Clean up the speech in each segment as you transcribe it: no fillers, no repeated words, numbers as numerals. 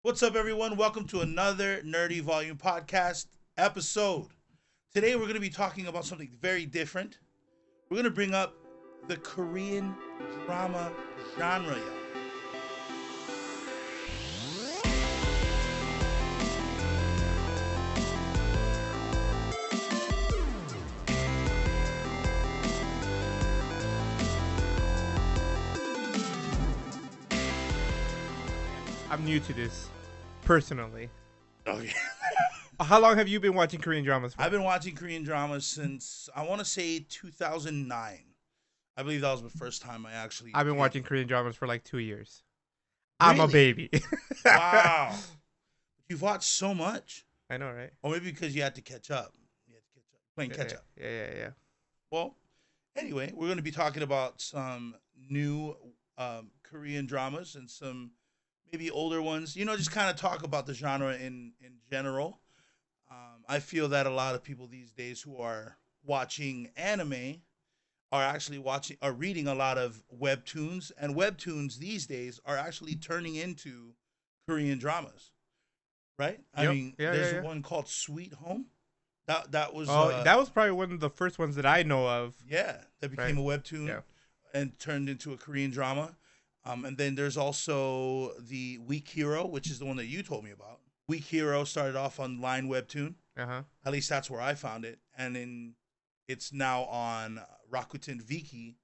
What's up, everyone? Welcome to another Nerdy Volume Podcast episode. Today, we're going to be talking about something very different. We're going to bring up the Korean drama genre. Y'all. I'm new to this, personally. Okay. How long have you been watching Korean dramas for? I've been watching Korean dramas since, I want to say, 2009. I believe that was the first time I actually I've been did. watching Korean dramas for like 2 years. I'm a Really? baby. Wow. You've watched so much. I know, right? Or maybe because you had to catch up. You had to catch up. Playing catch up. Yeah. Well, anyway, we're going to be talking about some new Korean dramas and some maybe older ones. Just kind of talk about the genre in general. I feel that a lot of people these days who are watching anime are actually reading a lot of webtoons, and webtoons these days are actually turning into Korean dramas, right? I mean, there's one called Sweet Home. That was that was probably one of the first ones that I know of. Yeah, that became a webtoon and turned into a Korean drama. And then there's also the Weak Hero, which is the one that you told me about. Weak Hero started off on Line Webtoon. At least that's where I found it. And then it's now on Rakuten Viki,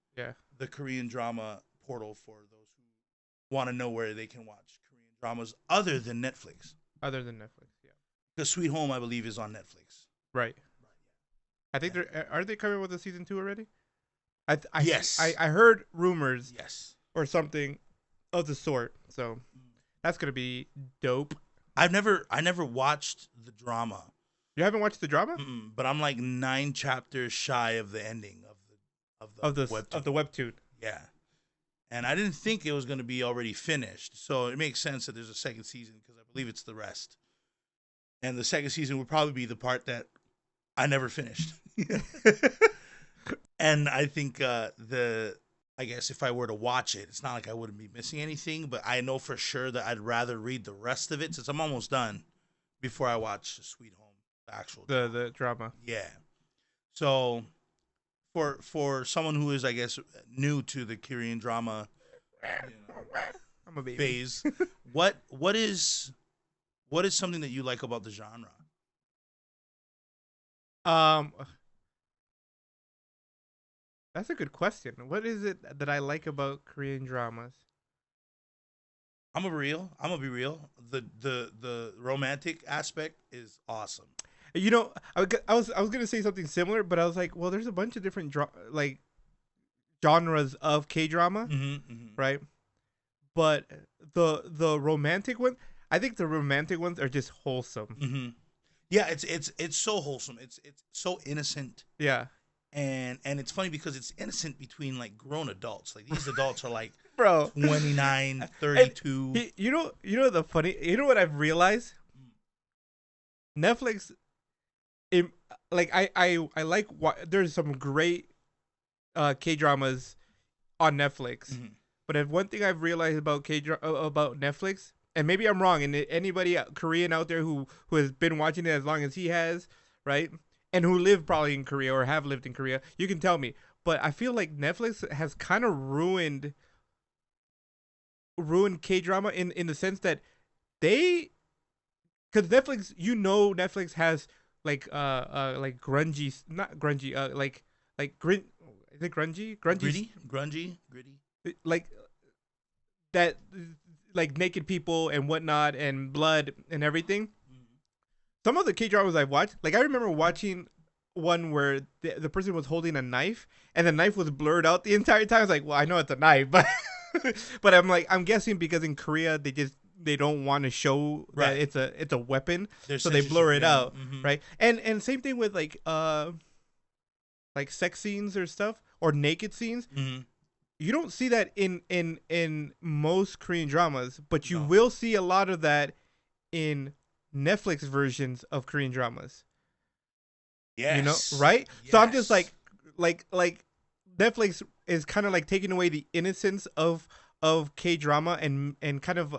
the Korean drama portal for those who want to know where they can watch Korean dramas other than Netflix. Because Sweet Home, I believe, is on Netflix. Right. I think are they coming with a season 2 already? Yes. I heard rumors. Yes. Or something of the sort. So that's gonna be dope. I never watched the drama. You haven't watched the drama? But I'm like 9 chapters shy of the ending of the webtoon. Yeah. And I didn't think it was going to be already finished. So it makes sense that there's a second season because I believe it's the rest. And the second season would probably be the part that I never finished. And I think I guess if I were to watch it, it's not like I wouldn't be missing anything, but I know for sure that I'd rather read the rest of it since I'm almost done before I watch Sweet Home, the actual the drama. Yeah. So for someone who is, I guess, new to the Korean drama I'm a baby. phase, what is something that you like about the genre? That's a good question. What is it that I like about Korean dramas? I'm gonna be real. The romantic aspect is awesome. I was gonna say something similar, but I was like, well, there's a bunch of different genres of K drama, right? But the romantic one, I think the romantic ones are just wholesome. Yeah, it's so wholesome. It's so innocent. Yeah. And it's funny because it's innocent between like grown adults. Like these adults are like bro 29, 32. And you know what I've realized? Netflix, I like there's some great K dramas on Netflix. But if one thing I've realized about about Netflix, and maybe I'm wrong, and anybody Korean out there who has been watching it as long as he has, right? And who live probably in Korea or have lived in Korea, you can tell me. But I feel like Netflix has kind of ruined K-drama in the sense that because Netflix, Netflix has like grungy, not grungy, like grit, is it grungy? Grungy, like that, like naked people and whatnot and blood and everything. Some of the K-dramas I've watched, like I remember watching one where the person was holding a knife and the knife was blurred out the entire time. I was like, well, I know it's a knife, but but I'm guessing because in Korea they don't want to show that it's a weapon, so they blur it out, right? And same thing with like sex scenes or stuff or naked scenes. You don't see that in most Korean dramas, but you will see a lot of that in Netflix versions of Korean dramas. Yes. Right? Yes. So I'm just like Netflix is kind of like taking away the innocence of of K drama and kind of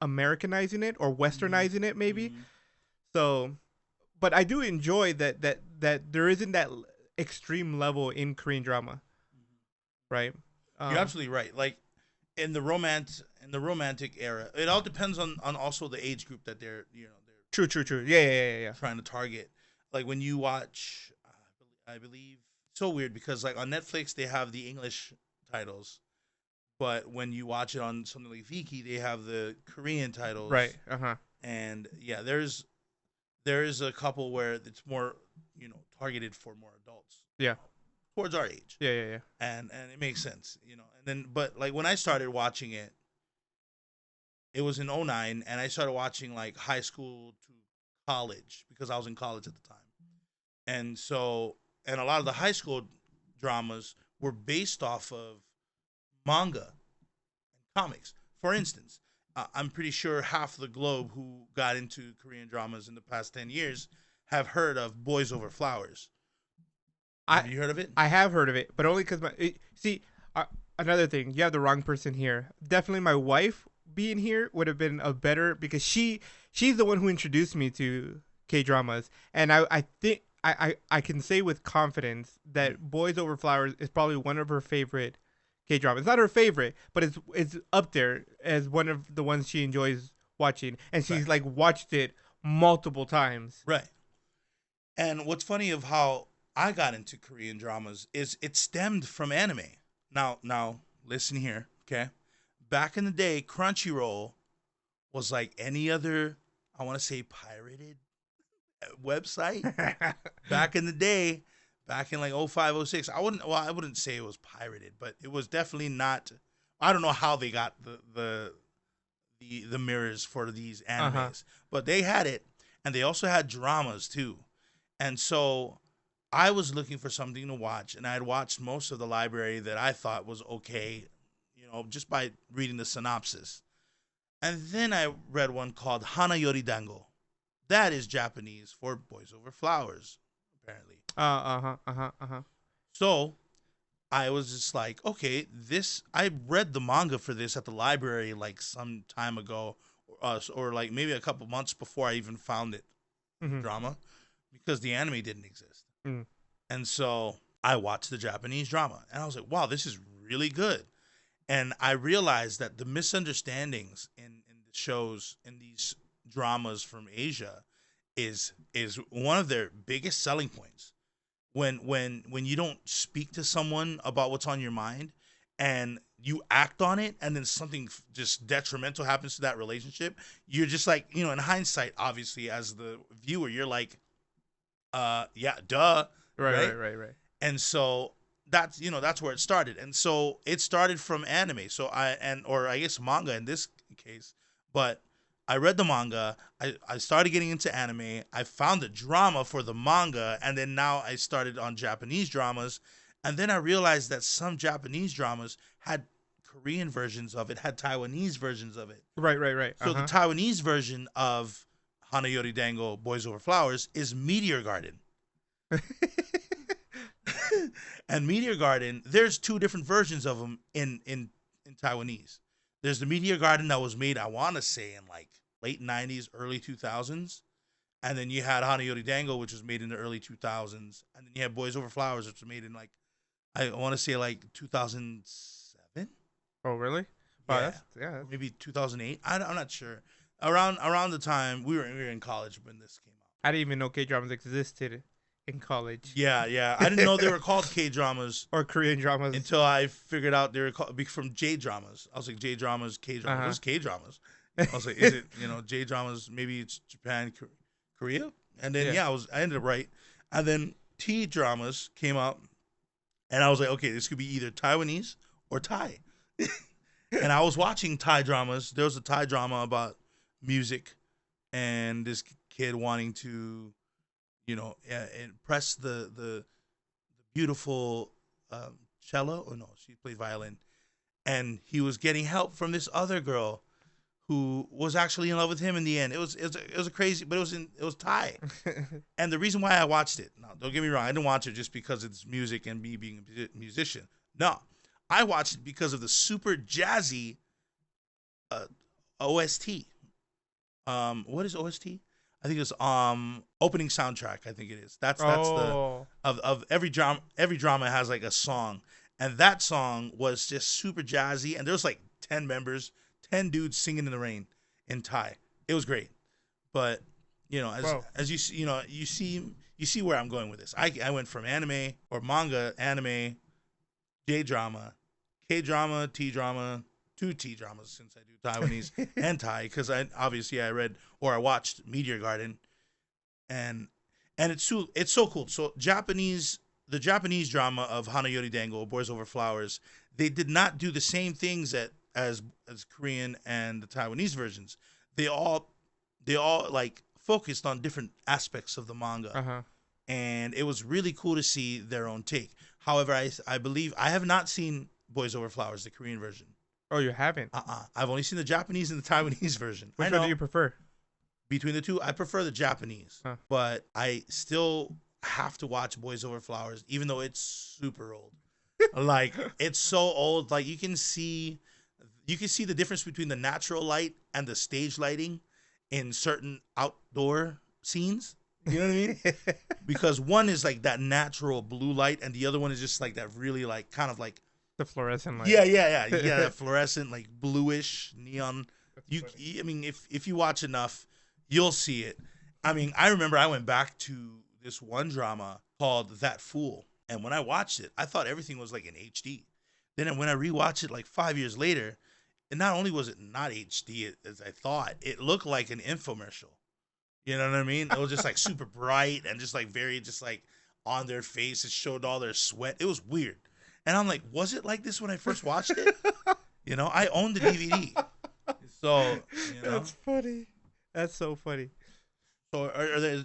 Americanizing it or Mm-hmm. Westernizing it maybe. Mm-hmm. So, but I do enjoy that there isn't that extreme level in Korean drama, right? You're Um, absolutely right. Like in the romantic era, it all depends on also the age group that they're they're true, true, true. Yeah, yeah, yeah, yeah. trying to target. Like when you watch, I believe, so weird because like on Netflix they have the English titles, but when you watch it on something like Viki, they have the Korean Right. titles. Uh huh. And yeah, there is a couple where it's more targeted for more adults Yeah. towards our age, Yeah, yeah, yeah. and it makes sense. And then but like when I started watching it, it was in '09, and I started watching like high school to college because I was in college at the time. And so, and a lot of the high school dramas were based off of manga and comics. For instance, I'm pretty sure half the globe who got into Korean dramas in the past 10 years have heard of Boys Over Flowers. I Have you heard of it? I have heard of it, but only because see uh, another thing. You have the wrong person here. Definitely, my wife being here would have been a better because she's the one who introduced me to K dramas, and I think I can say with confidence that Boys Over Flowers is probably one of her favorite K dramas. It's not her favorite, but it's up there as one of the ones she enjoys watching, and Right. she's like watched it multiple times. Right. And what's funny of how I got into Korean dramas is it stemmed from anime. Now, listen here, okay? Back in the day, Crunchyroll was like any other, I want to say, pirated website. Back in the day, back in like '05, '06, I wouldn't say it was pirated, but it was definitely not. I don't know how they got the mirrors for these Uh huh. animes, but they had it, and they also had dramas too. And so I was looking for something to watch, and I had watched most of the library that I thought was okay, just by reading the synopsis. And then I read one called Hana Yori Dango. That is Japanese for Boys Over Flowers, apparently. Uh huh. Uh huh. Uh huh. So I was just like, okay, I read the manga for this at the library like some time ago, or like maybe a couple months before I even found it, the Mm-hmm. drama, because the anime didn't exist. Mm. And so I watched the Japanese drama, and I was like, wow, this is really good. And I realized that the misunderstandings in the shows in these dramas from Asia is one of their biggest selling points. When you don't speak to someone about what's on your mind and you act on it, and then something just detrimental happens to that relationship, you're just like, in hindsight, obviously, as the viewer, you're like, yeah, duh, Right. Right. right? Right. Right. And so that's where it started. And so it started from anime. So or I guess manga in this case. But I read the manga. I started getting into anime. I found the drama for the manga, and then now I started on Japanese dramas. And then I realized that some Japanese dramas had Korean versions of it, had Taiwanese versions of it. Right. Right. Right. So Uh the huh. Taiwanese version of Hanayori Dango Boys Over Flowers is Meteor Garden. And Meteor Garden, there's two different versions of them in Taiwanese. There's the Meteor Garden that was made, I want to say, in like late '90s, early 2000s, and then you had Hanayori Dango, which was made in the early 2000s, and then you had Boys Over Flowers, which was made in like I want to say like 2007. Oh, really? Wow. Yeah, Yeah. or maybe 2008. I'm not sure. Around the time we were in college when this came out. I didn't even know K dramas existed in college Yeah, yeah. I didn't know they were called K dramas or Korean dramas. until I figured out they were called from J dramas. I was like, J dramas, K dramas. Uh What's K dramas? I was like, is it J dramas? Maybe it's Japan, Korea. And then Yeah. I ended up right. And then T dramas came out, and I was like, okay, this could be either Taiwanese or Thai. And I was watching Thai dramas. There was a Thai drama about music and this kid wanting to, impress the beautiful cello. Oh no, she played violin, and he was getting help from this other girl who was actually in love with him in the end. It was a crazy, but it was Thai. And the reason why I watched it, now don't get me wrong, I didn't watch it just because it's music and me being a musician. No, I watched it because of the super jazzy uh, OST. What is OST? I think it's opening soundtrack. I think it is. That's the Oh, of every drama. Every drama has like a song, and that song was just super jazzy. And there was like 10 members, 10 dudes singing in the rain in Thai. It was great. But wow. as you see, you see where I'm going with this. I went from anime or manga, anime, J drama, K drama, T drama, two T dramas since I do Taiwanese and Thai because I read or I watched Meteor Garden and it's so cool. So the Japanese drama of Hanayori Dango, Boys Over Flowers, they did not do the same things as Korean and the Taiwanese versions. They all like focused on different aspects of the manga, Uh huh. and it was really cool to see their own take. However, I believe I have not seen Boys Over Flowers, the Korean version. Oh, you haven't. I've only seen the Japanese and the Taiwanese version. I Which one do know you prefer? between the two, I prefer the Japanese, Huh. but I still have to watch Boys Over Flowers, even though it's super old. Like it's so old. Like you can see the difference between the natural light and the stage lighting in certain outdoor scenes. You know what I mean? Because one is like that natural blue light, and the other one is just like that really like kind of like The fluorescent light. yeah, that fluorescent like bluish neon. I mean, if you watch enough, you'll see it. I mean, I remember I went back to this one drama called That Fool, and when I watched it, I thought everything was like in HD. Then when I rewatched it like 5 years later, and not only was it not HD as I thought, it looked like an infomercial. You know what I mean? It was just like super bright and just like very just like on their face. It showed all their sweat. It was weird. And I'm like, was it like this when I first watched it? I owned the DVD. So, That's funny. That's so funny. so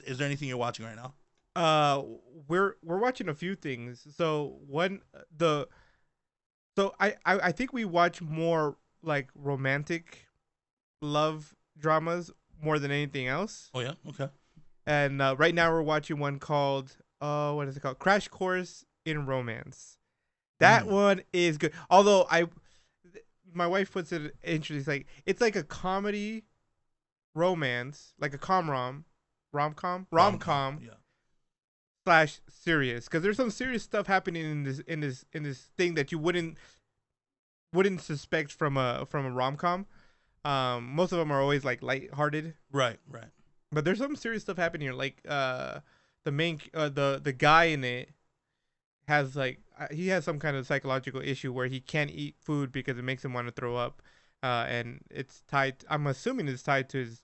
is there anything you're watching right now? We're watching a few things. So one the so I think we watch more like romantic love dramas more than anything else. Oh yeah, okay. And right now we're watching one called what is it called? Crash Course in Romance. That Mm. one is good. Although my wife puts it interesting. It's like a comedy romance, like a rom com Yeah. slash serious. Because there's some serious stuff happening in this thing that you wouldn't suspect from a rom com. Most of them are always like lighthearted, Right, right. but there's some serious stuff happening here. Like the guy in it has like he has some kind of psychological issue where he can't eat food because it makes him want to throw up, and it's tied. I'm assuming it's tied to his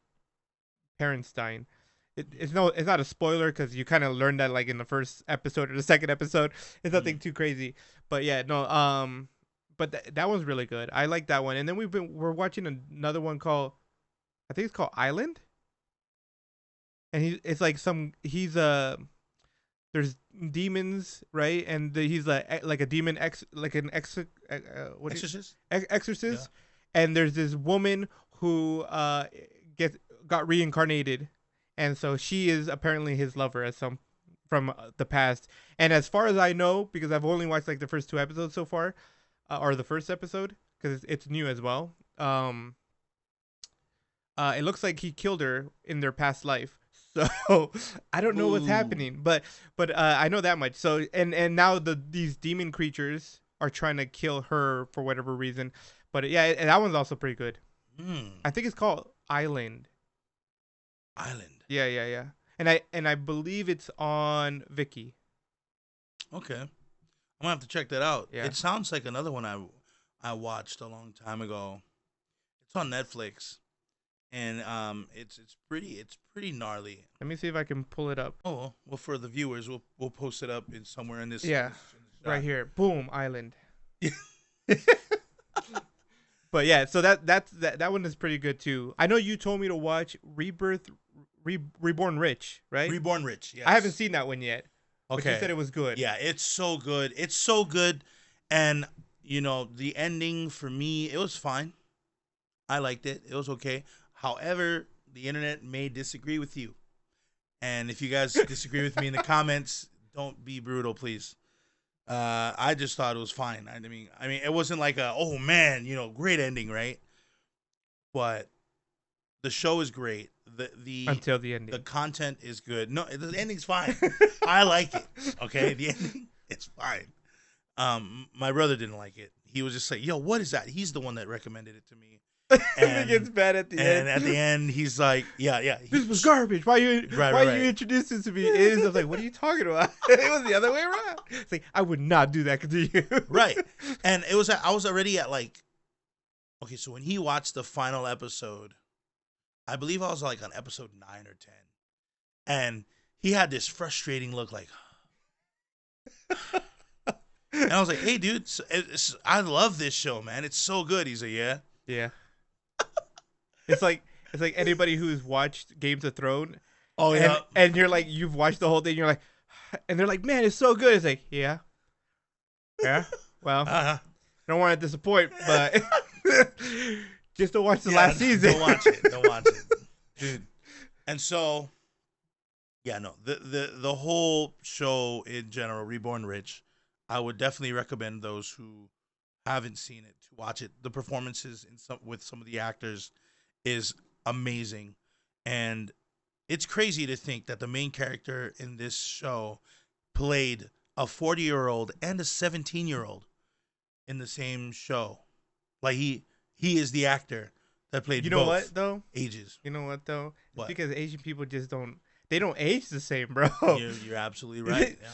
parents dying. It's not a spoiler because you kind of learned that like in the first episode or the second episode. It's nothing too crazy, but yeah, no. But that one's really good. I like that one. And then we're watching another one called, I think it's called Island, and it's like there's demons, right? And he's like a demon like an Exorcist? exorcist, and there's this woman who got reincarnated, and so she is apparently his lover as some from the past. And as far as I know, because I've only watched like the first 2 episodes so far, or the first episode, because it's new as well. It looks like he killed her in their past life. So I don't know what's Ooh. happening, but I know that much. So and now these demon creatures are trying to kill her for whatever reason. But yeah, and that one's also pretty good. Mm. I think it's called Island. Island. Yeah. And I believe it's on Viki. Okay. I'm gonna have to check that out. Yeah. It sounds like another one I watched a long time ago. It's on Netflix, and it's pretty gnarly. Let me see if I can pull it up. Oh well, for the viewers, we'll post it up in somewhere in this. Yeah, in this right shot. here. Boom, Island. But yeah, so that one is pretty good too. I know you told me to watch Reborn Rich, right? Reborn Rich. Yes. I haven't seen that one yet. But Okay. you said it was good. Yeah, it's so good. It's so good, and the ending for me, it was fine. I liked it. It was okay. However, the internet may disagree with you, and if you guys disagree with me in the comments, don't be brutal, please. I just thought it was fine. I mean, it wasn't like a oh man, great ending, right? But the show is great. Until the The ending. content is good. No, the ending's fine. I like it. Okay, the ending it's fine. My brother didn't like it. He was just like, "Yo, what is that?" He's the one that recommended it to me. And it gets And bad at the and end. at the end, he's like, "Yeah, yeah." This was garbage. Why you Right, why right, you right. introduced this to me? It is. I was like, what are you talking about? It was the other way around. It's like I would not do that to you. Right. And it was I was already at like okay, so when he watched the final episode, I believe I was like on episode 9 or 10. And he had this frustrating look like and I was like, "Hey dude, I love this show, man. It's so good." He's like, "Yeah." Yeah. It's like anybody who's watched Games of Thrones Oh and yeah. you're like you've watched the whole thing. You're like, and they're like, man, it's so good. It's like, yeah, yeah. Well, Uh-huh. I don't want to disappoint, but just don't watch the Yeah, last season. Don't watch it. Don't watch it. Dude. And so yeah, no. The whole show in general, Reborn Rich, I would definitely recommend those who haven't seen it to watch it. The performances with some of the actors is amazing. And it's crazy to think that the main character in this show played a 40-year-old and a 17-year-old in the same show. Like he is the actor that played You know both what though? ages. You know what though? It's What? because Asian people just don't. They don't age the same, bro. You're absolutely right. Yeah,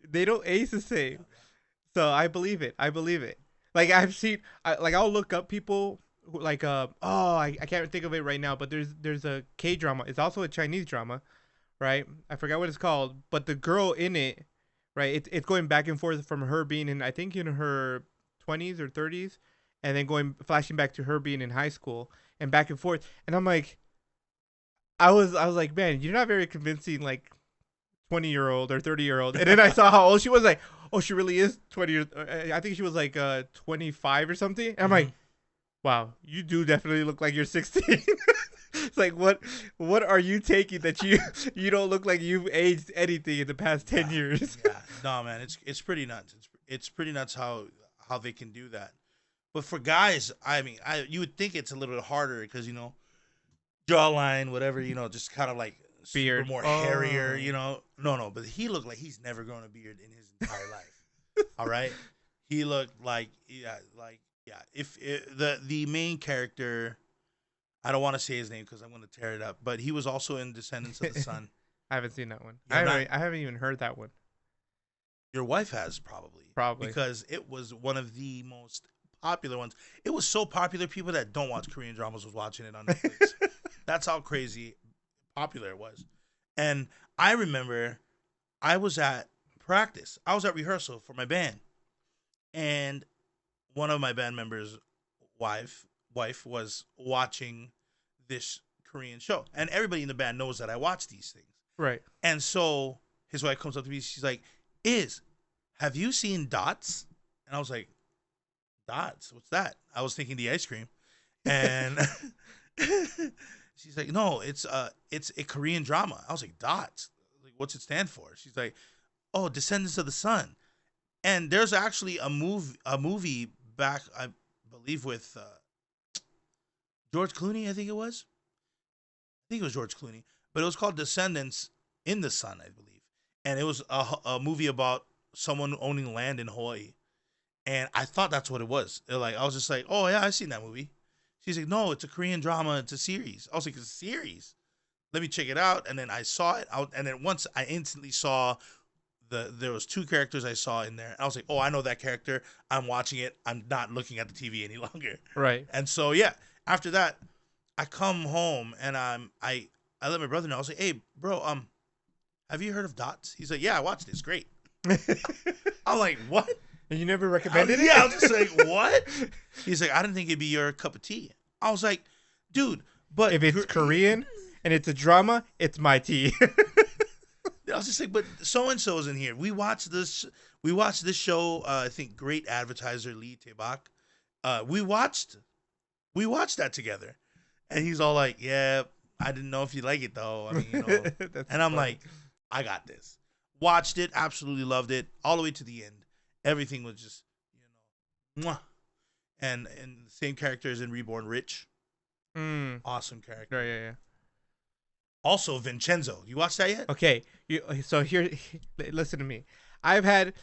They don't age the same. So I believe it. I believe it. Like I've seen, like I'll look up people who, like I can't think of it right now, but there's a K drama. It's also a Chinese drama, right? I forgot what it's called, but the girl in it, right? It's going back and forth from her being in I think in her 20s or 30s, and then going flashing back to her being in high school and back and forth. And I'm like, I was like, man, you're not very convincing, like 20-year-old or 30-year-old. And then I saw how old she was. Like, oh, she really is 20. I think she was like 25 or something. And I'm like, wow, you do definitely look like you're 16. It's like what are you taking that you don't look like you've aged anything in the past 10 years? Yeah. No, man, it's pretty nuts. It's pretty nuts how they can do that. But for guys, I mean, you would think it's a little bit harder because jawline, whatever, just kind of like super Beard. more Oh. hairier, No, but he looked like he's never grown a beard in his entire life. All right, he looked like yeah. If the main character, I don't want to say his name because I'm going to tear it up, but he was also in Descendants of the Sun. I haven't seen that one. Yeah, I haven't even heard that one. Your wife has probably Probably. because it was one of the most popular ones. It was so popular, people that don't watch Korean dramas was watching it on Netflix. That's how crazy popular it was. And I remember I was at practice. I was at rehearsal for my band. And one of my band members' wife was watching this Korean show. And everybody in the band knows that I watch these things. Right. And so his wife comes up to me, she's like, have you seen Dots? And I was like, Dots? What's that? I was thinking the ice cream. And she's like, no, it's a Korean drama. I was like, Dots? Like, what's it stand for? She's like, oh, Descendants of the Sun. And there's actually a movie back, I believe, with George Clooney, I think it was. I think it was George Clooney. But it was called Descendants in the Sun, I believe. And it was a movie about someone owning land in Hawaii. And I thought that's what it was. Like, I was just like, oh, yeah, I've seen that movie. She's like, no, it's a Korean drama. It's a series. I was like, it's a series? Let me check it out. And then I saw it. And then once I instantly saw there was two characters I saw in there. I was like, oh, I know that character. I'm watching it. I'm not looking at the TV any longer. Right. And so, yeah, after that, I come home and I let my brother know. I was like, hey, bro, have you heard of Dots? He's like, yeah, I watched it. It's great. I'm like, what? And you never recommended it? Yeah, I was just like, what? He's like, I didn't think it'd be your cup of tea. I was like, dude, but If it's Korean and it's a drama, it's my tea. I was just like, but so and so's in here. We watched this show. I think great advertiser Lee Taebak. We watched that together, and he's all like, "Yeah, I didn't know if you like it though." I mean, That's and I'm funny. like, "I got this." Watched it, absolutely loved it, all the way to the end. Everything was just, mwah. And the same characters in Reborn Rich. Mm. Awesome Yeah, character. yeah, yeah. Also, Vincenzo. You watched that yet? Okay, so here, listen to me. I've had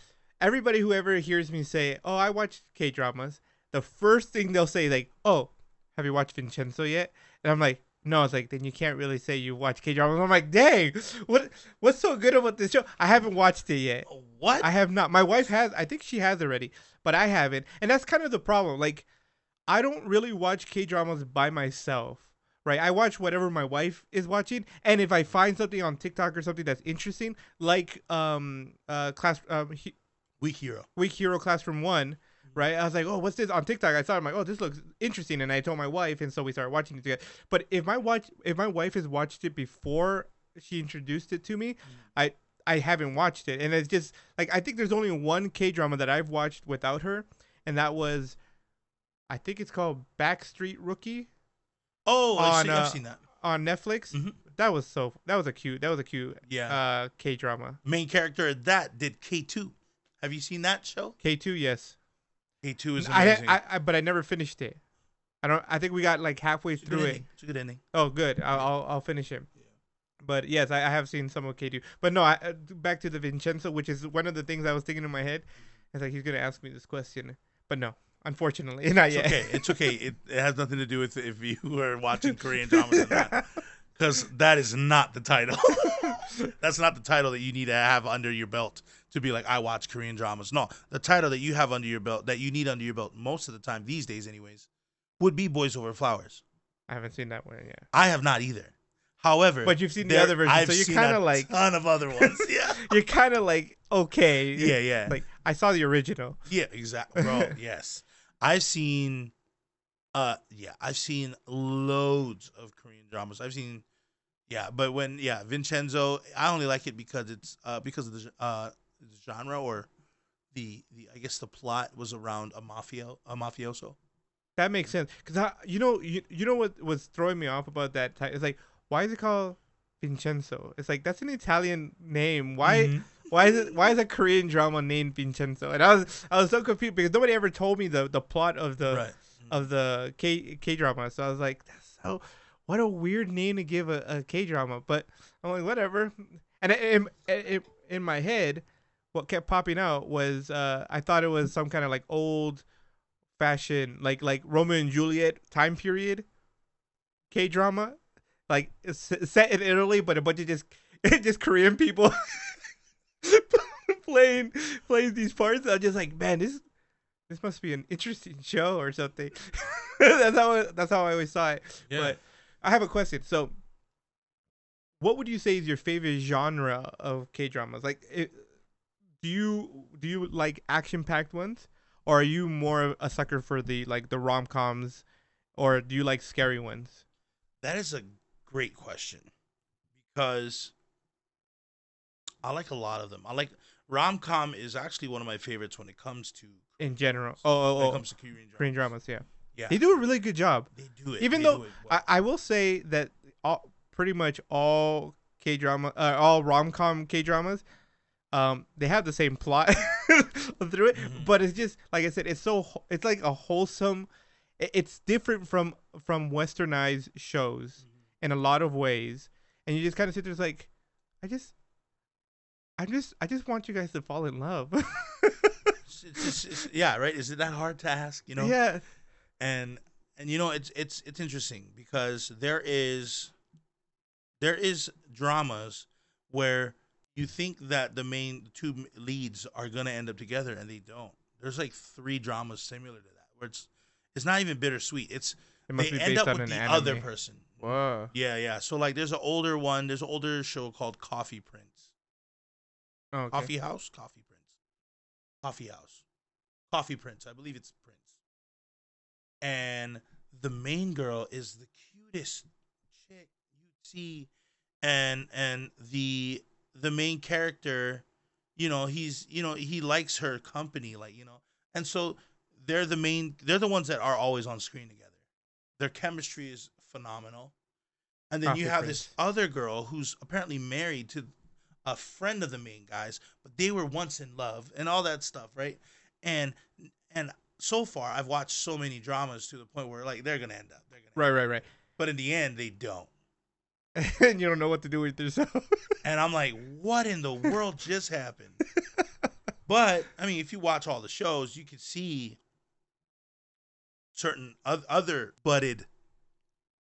everybody who ever hears me say, "Oh, I watch K dramas." The first thing they'll say, like, "Oh, have you watched Vincenzo yet?" And I'm like, "No." It's like, then you can't really say you watch K dramas. I'm like, "Dang, what's so good about this show?" I haven't watched it yet. What? I have not. My wife has. I think she has already, but I haven't. And that's kind of the problem. Like, I don't really watch K dramas by myself. Right, I watch whatever my wife is watching, and if I find something on TikTok or something that's interesting, like Weak Hero. Week Hero Classroom One, right? I was like, oh, what's this on TikTok? I saw it, I'm like, oh, this looks interesting, and I told my wife, and so we started watching it together. But if my wife has watched it before she introduced it to me, I haven't watched it, and it's just like I think there's only one K drama that I've watched without her, and that was, I think it's called Backstreet Rookie. Oh, On I've seen that. On Netflix. Mhm. That was a cute Yeah. K drama. Main character of that did K2. Have you seen that show? K2, yes. K2 is amazing. But I never finished it. I think we got like halfway It's a good through it. ending. It's a good ending. Oh, good. I'll finish it. Yeah. But yes, I have seen some of K2. But no, back to the Vincenzo, which is one of the things I was thinking in my head. It's like he's gonna ask me this question, but no, unfortunately, not yet. Okay, it's okay. It has nothing to do with if you are watching Korean dramas or not, because that is not the title. That's not the title that you need to have under your belt to be like, I watch Korean dramas. No, the title that you have under your belt, that you need under your belt most of the time these days, anyways, would be Boys Over Flowers. I haven't seen that one yet. I have not either. However, but you've seen the other version, so you're kind of like a ton of other ones. Yeah, you're kind of like okay. Yeah. Like I saw the original. Yeah, exactly, bro. Yes, I've seen. I've seen loads of Korean dramas. But Vincenzo, I only like it because it's because of the genre, or the I guess the plot was around a mafioso. That makes sense because you know what was throwing me off about that it's like, why is it called Vincenzo? It's like, that's an Italian name. Why is a Korean drama named Vincenzo? And I was so confused because nobody ever told me the plot of the Right. of the K drama. So I was like, that's so, what a weird name to give a K drama. But I'm like, whatever. And in my head, what kept popping out was I thought it was some kind of like old fashioned like Romeo and Juliet time period K drama, like it's set in Italy, but a bunch of just Korean people playing these parts. I'm just like, man, this must be an interesting show or something. that's how I always saw it. Yeah. But I have a question. So, what would you say is your favorite genre of K dramas? Like, do you like action packed ones, or are you more a sucker for the rom coms, or do you like scary ones? That is a great question, because I like a lot of them. I like rom-com is actually one of my favorites when it comes to In general. when it comes to Korean dramas, yeah. Yeah, They do a really good job. they do it. Even They though do it well. I will say that pretty much all K drama, all rom com K dramas, they have the same plot through it, Mhm. but it's just like I said, it's like a wholesome. It's different from westernized shows in a lot of ways, and you just kind of sit there, it's like, I just want you guys to fall in love. Yeah, right. Is it that hard to ask? Yeah. And it's interesting because there is dramas where you think that the two leads are gonna end up together, and they don't. There's like 3 dramas similar to that where it's not even bittersweet. It must They be end based up on with an the anime. other person. Whoa. Yeah. So like, there's an older one. There's an older show called Coffee Prince. Oh, okay. Coffee House, Coffee Prince, Coffee House, Coffee Prince. I believe it's Prince. And the main girl is the cutest chick you'd see, and the main character, he likes her company, and so they're the ones that are always on screen together. Their chemistry is phenomenal. And then you Coffee have Prince. this other girl who's apparently married to a friend of the main guys, but they were once in love and all that stuff, right? And and so far, I've watched so many dramas to the point where like they're gonna end up, Right, right, right. but in the end, they don't. And you don't know what to do with yourself. And I'm like, what in the world just happened? But I mean, if you watch all the shows, you can see certain other budded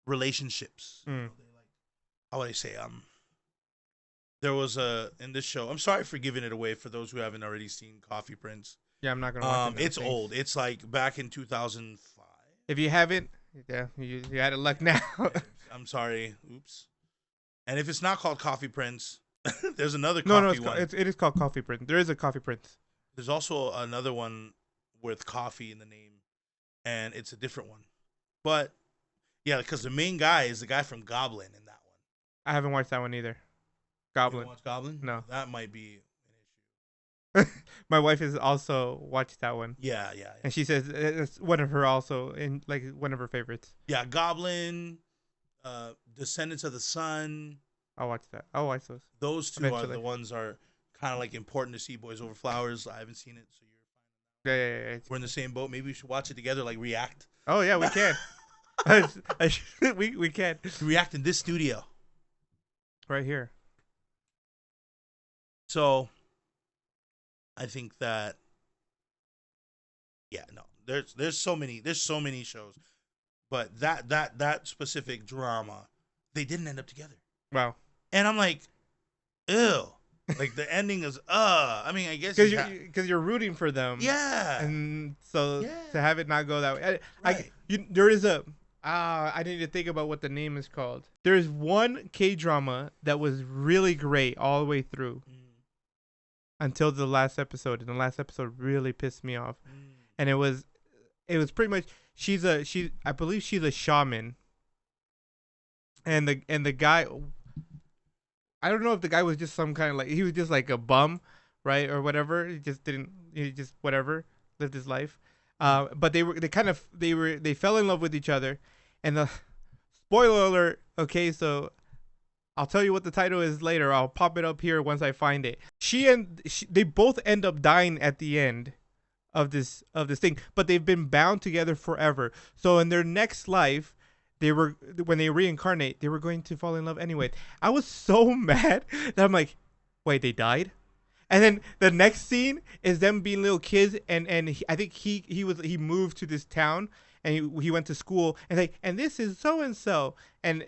relationships. You know, Mm. they like, how would I say? There was a in this show. I'm sorry for giving it away for those who haven't already seen Coffee Prince. Yeah, I'm not gonna watch it. It's old. It's like back in 2005. If you haven't, yeah, you had it luck now. I'm sorry. Oops. And if it's not called Coffee Prince, there's another No, coffee no, one. it is called Coffee Prince. There is a Coffee Prince. There's also another one with coffee in the name, and it's a different one. But yeah, because the main guy is the guy from Goblin in that one. I haven't watched that one either. You Goblin. don't watch Goblin? No. That might be an issue. My wife has also watched that one, Yeah, yeah, yeah. and she says it's one of her also in like one of her favorites. Yeah, Goblin, Descendants of the Sun. I'll watch that. I'll watch those. Those two Eventually. are the ones are kind of like important to see. Boys Over Flowers. I haven't seen it, so Yeah, yeah, yeah. we're in the same boat. Maybe we should watch it together, like react. Oh yeah, we can. we can React in this studio. right here. So I think that no, there's so many shows, but that specific drama, they didn't end up together. Wow. And I'm like, ew. Like the ending is I mean, I guess Because you're rooting for them. yeah. And so Yeah. to have it not go that way, Right. there is a. I need to think about what the name is called. There is one K drama that was really great all the way through until the last episode, and the last episode really pissed me off. And it was pretty much I believe she's a shaman, and the guy, I don't know if the guy was just some kind of like, he was just like a bum, right, or whatever. He just whatever, lived his life. But they fell in love with each other, and the spoiler alert. Okay, so I'll tell you what the title is later. I'll pop it up here once I find it. They both end up dying at the end of this thing, but they've been bound together forever. So in their next life, when they reincarnate, they were going to fall in love anyway. I was so mad that I'm like, wait, they died? And then the next scene is them being little kids, and I think he moved to this town, and he went to school, and this is so and so, and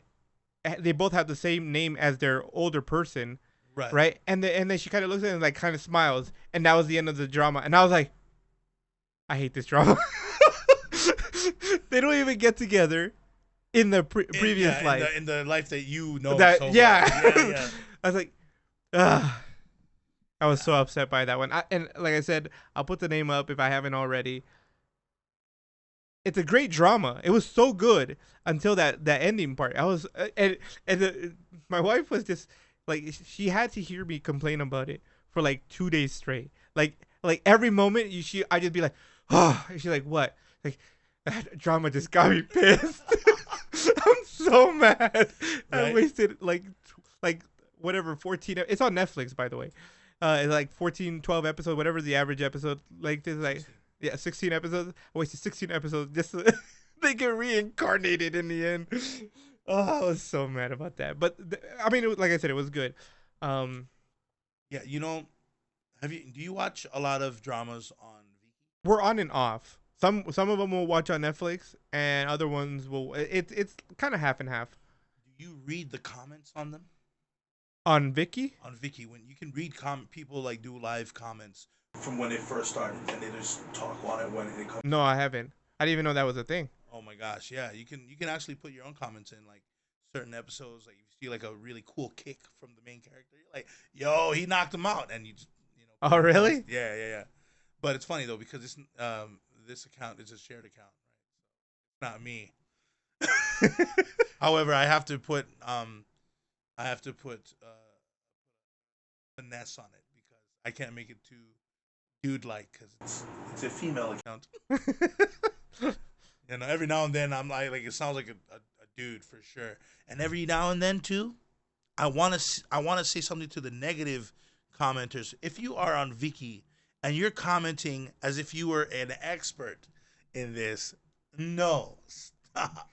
they both have the same name as their older person, right? And then she kind of looks at him and like kind of smiles, and that was the end of the drama. And I was like, I hate this drama. They don't even get together in the previous life. In the life that you know. Yeah. I was like, ugh. I was so upset by that one. And like I said, I'll put the name up if I haven't already. It's a great drama. It was so good until that ending part. I was my wife was just like, she had to hear me complain about it for like 2 days straight. Like every moment I just be like, oh, and she's like, what? Like, that drama just got me pissed. I'm so mad. Right. I wasted like whatever 14. It's on Netflix, by the way. It's like 14, 12 episodes, whatever the average episode like this, like 16 episodes. I wasted 16 episodes just so they get reincarnated in the end. Oh, I was so mad about that. But I mean, like I said, it was good. Yeah, do you watch a lot of dramas on Viki? We're on and off. Some of them we'll watch on Netflix, and other ones will. It's kind of half and half. Do you read the comments on them? On Viki? On Viki, when you can read people like do live comments from when it first started, and they just talk on it when it comes. No, I haven't. I didn't even know that was a thing. Oh my gosh, yeah, you can actually put your own comments in like certain episodes. Like if you see like a really cool kick from the main character, you're like, "Yo, he knocked him out," and you just Oh really? Yeah. But it's funny though because this account is a shared account, right? So it's not me. However, I have to put finesse on it because I can't make it too dude-like because it's a female account. Every now and then I'm like it sounds like a dude for sure, and every now and then too, I want to say something to the negative commenters. If you are on Viki and you're commenting as if you were an expert in this, no, stop.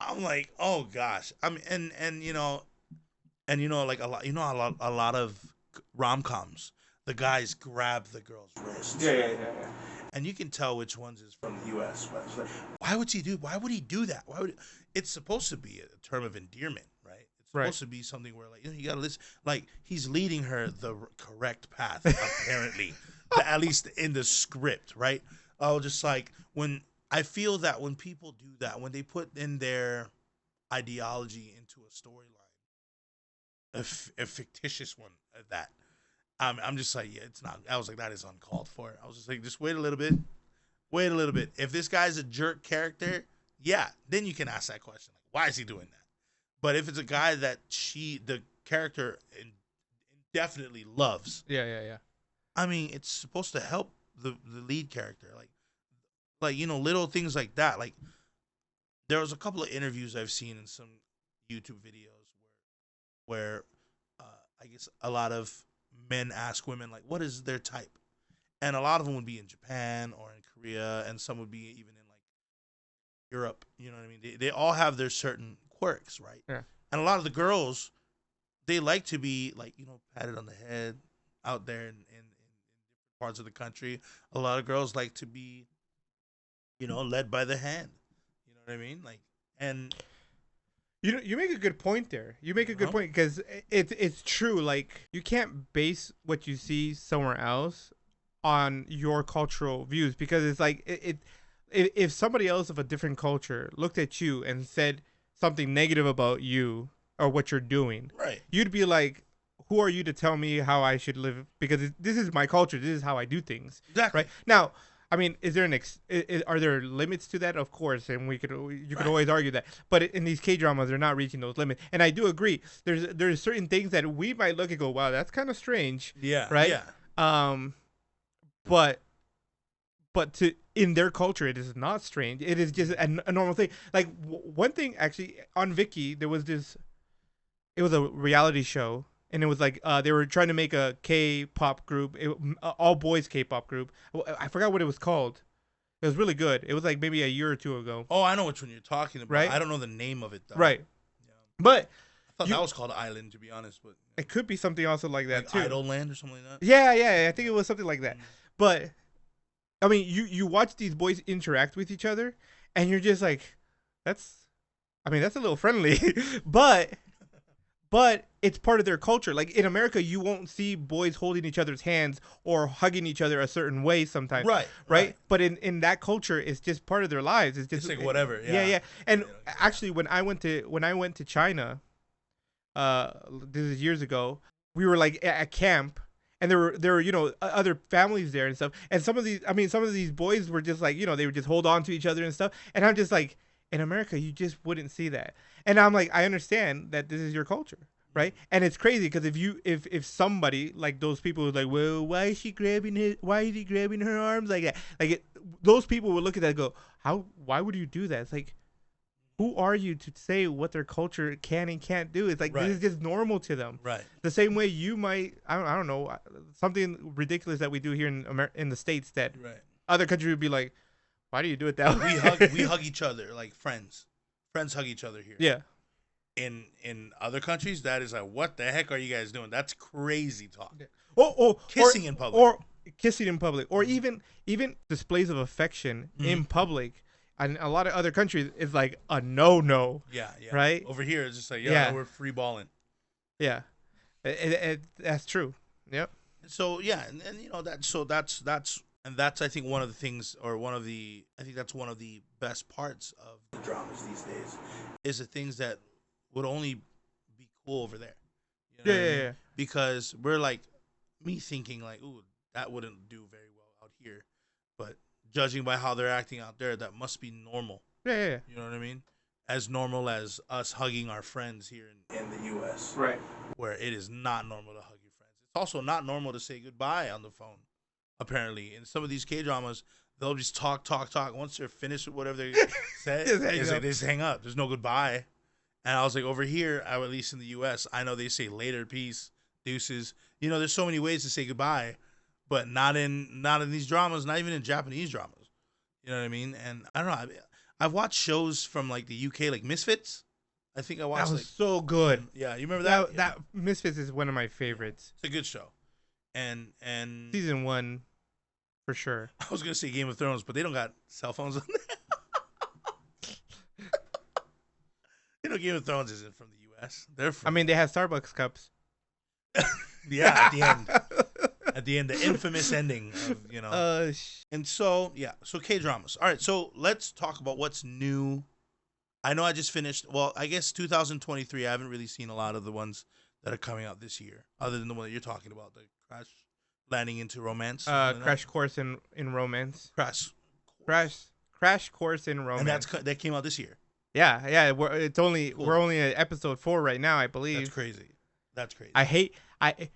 I'm like, oh gosh. I mean, like a lot of rom-coms, the guys grab the girl's wrists. Yeah. And you can tell which ones is from the U.S. But it's like, why would he do that? It's supposed to be a term of endearment, right? It's supposed to be something where, like, you gotta listen. Like, he's leading her the correct path, apparently, at least in the script, right? Oh, just like when I feel that when people do that, when they put in their ideology into a storyline, a fictitious one at that. I'm just like, yeah, it's not. I was like, that is uncalled for. I was just like, just wait a little bit. Wait a little bit. If this guy's a jerk character, yeah, then you can ask that question. Like, why is he doing that? But if it's a guy that the character indefinitely loves, Yeah. I mean, it's supposed to help the lead character. Like little things like that. Like, there was a couple of interviews I've seen in some YouTube videos where I guess a lot of men ask women, like, what is their type? And a lot of them would be in Japan or in Korea, and some would be even in, like, Europe. You know what I mean? They all have their certain quirks, right? Yeah. And a lot of the girls, they like to be, like, patted on the head out there in different parts of the country. A lot of girls like to be, led by the hand. You know what I mean? Like, and You make a good point there. You make a good point because it's true. Like, you can't base what you see somewhere else on your cultural views, because it's like if somebody else of a different culture looked at you and said something negative about you or what you're doing, right, you'd be like, who are you to tell me how I should live? Because this is my culture. This is how I do things. exactly. Right now, I mean, is there are there limits to that? Of course, and you could always argue that. But in these K dramas, they're not reaching those limits. And I do agree. There's certain things that we might look and go, wow, that's kind of strange. Yeah. Right. Yeah. But in their culture, it is not strange. It is just a normal thing. Like, one thing actually on Viki, there was this. It was a reality show. And it was like they were trying to make a K-pop group, all boys K-pop group. I forgot what it was called. It was really good. It was like maybe a year or two ago. Oh, I know which one you're talking about. Right? I don't know the name of it though. Right. Yeah. But I thought that was called Island, to be honest. But it could be something also like that, like too. Idol Land or something like that. Yeah. I think it was something like that. But I mean, you watch these boys interact with each other, and you're just like, that's a little friendly, but it's part of their culture. Like, in America, you won't see boys holding each other's hands or hugging each other a certain way sometimes. Right. But in that culture, it's just part of their lives. It's just like whatever. Yeah. And actually, when I went to China, this is years ago, we were like at camp, and there were other families there and stuff. And some of these boys were just like, they would just hold on to each other and stuff. And I'm just like, in America, you just wouldn't see that. And I'm like, I understand that this is your culture, right? And it's crazy because if somebody like those people who's like, well, why is he grabbing her arms like that? Like, those people would look at that and go, why would you do that? It's like, who are you to say what their culture can and can't do? It's like, this is just normal to them. Right. The same way you might, I don't know, something ridiculous that we do here in the States that other countries would be like, why do you do it that way? We hug each other like friends. Friends hug each other here. Yeah. In other countries, that is like, what the heck are you guys doing? That's crazy talk. Or kissing in public. Or kissing in public. Or even displays of affection in public. And a lot of other countries, it's like a no. Yeah. Right? Over here, it's just like, we're free balling. Yeah. That's true. Yep. So, yeah. And that's I think one of the things, or I think that's one of the best parts of the dramas these days, is the things that would only be cool over there. You know what I mean? Yeah. Because we're like, me thinking like, ooh, that wouldn't do very well out here. But judging by how they're acting out there, that must be normal. Yeah. You know what I mean? As normal as us hugging our friends here in the U.S. Right. Where it is not normal to hug your friends. It's also not normal to say goodbye on the phone. Apparently, in some of these K-dramas, they'll just talk. Once they're finished with whatever they said, they just hang up. There's no goodbye. And I was like, over here, at least in the U.S., I know they say later, peace, deuces. You know, there's so many ways to say goodbye, but not in these dramas, not even in Japanese dramas. You know what I mean? And I don't know. I've watched shows from like the UK, like Misfits. I think I That watched was like so good. yeah. You remember that? That Misfits is one of my favorites. It's a good show. And Season 1 for sure. I was gonna say Game of Thrones, but they don't got cell phones on there. You know, Game of Thrones isn't from the U.S. They're from. I mean, they have Starbucks cups. Yeah, at the end. At the end, the infamous ending of, you know. And so, yeah, so K-dramas. All right, so let's talk about what's new. I know I just finished, well, I guess 2023, I haven't really seen a lot of the ones that are coming out this year, other than the one that you're talking about, the Crash Landing into Romance. Crash Course in Romance. Crash Course in Romance. And that came out this year. Yeah. We're only at episode 4 right now, I believe. That's crazy. I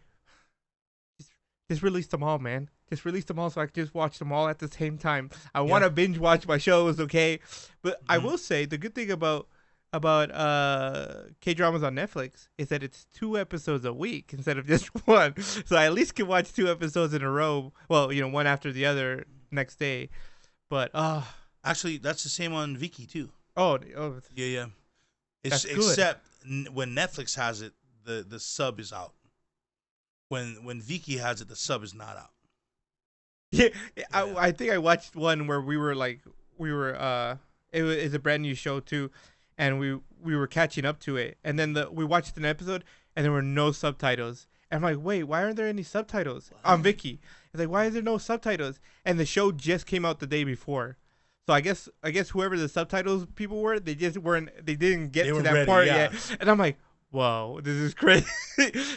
just release them all, man. Just release them all so I can just watch them all at the same time. I want to binge watch my shows, okay? But I will say the good thing about K-dramas on Netflix is that it's 2 episodes a week instead of just 1. So I at least can watch 2 episodes in a row. Well, you know, one after the other next day. But actually, that's the same on Viki too. Oh, yeah. That's good. Except when Netflix has it, the sub is out. When Viki has it, the sub is not out. Yeah. I think I watched one where it was a brand new show too, and we were catching up to it, and then we watched an episode and there were no subtitles. And I'm like, wait, why aren't there any subtitles on Viki? It's like, why is there no subtitles? And the show just came out the day before. So I guess whoever the subtitles people were, they didn't get to that part yet. And I'm like, whoa, this is crazy.